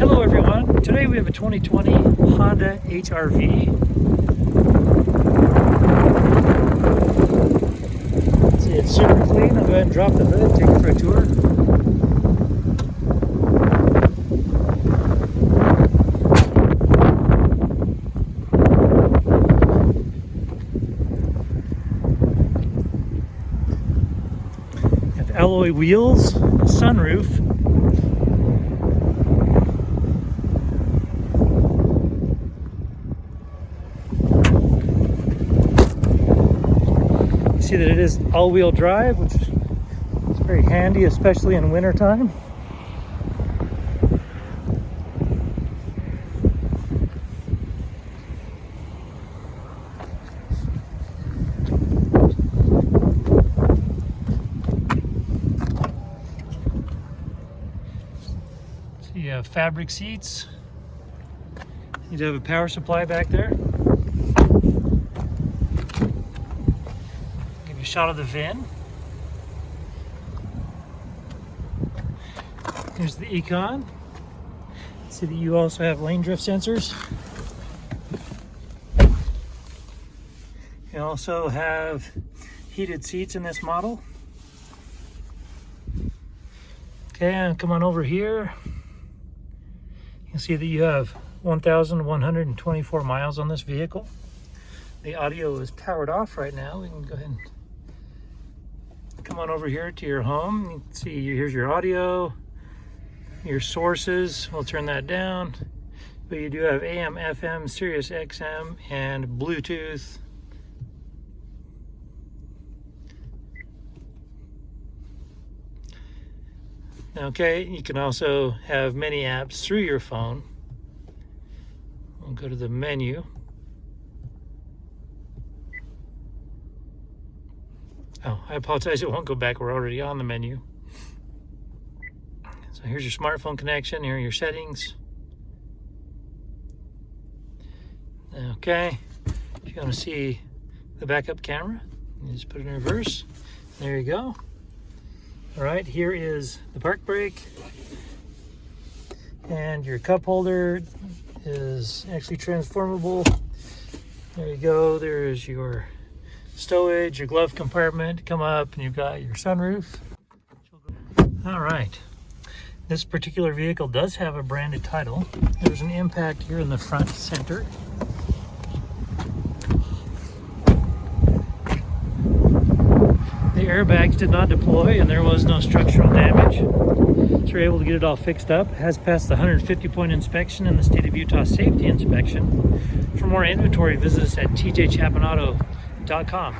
Hello everyone, today we have a 2020 Honda HR-V. See, it's super clean. I'll go ahead and drop the hood, take it for a tour. Have alloy wheels, sunroof. See that it is all-wheel drive, which is very handy, especially in wintertime. So you have fabric seats. You do have a power supply back there. Shot of the VIN. Here's the Econ. See that you also have lane drift sensors. You also have heated seats in this model. Okay, and come on over here. You'll see that you have 1,124 miles on this vehicle. The audio is powered off right now. We can go ahead and come on over here to your home. You can see here's your audio, your sources. We'll turn that down. But you do have AM, FM, Sirius XM, and Bluetooth. Okay, you can also have many apps through your phone. We'll go to the menu. Oh, I apologize, it won't go back. We're already on the menu. So here's your smartphone connection. Here are your settings. Okay, if you want to see the backup camera, you just put it in reverse. There you go. All right, here is the park brake. And your cup holder is actually transformable. There you go. There's your stowage, your glove compartment. Come up and you've got your sunroof. All right, this particular vehicle does have a branded title. There's an impact here in the front center. The airbags did not deploy and there was no structural damage, so you're able to get it all fixed up. It has passed the 150-point inspection and the state of Utah safety inspection. For more inventory, visit us at tjchapmanauto.com.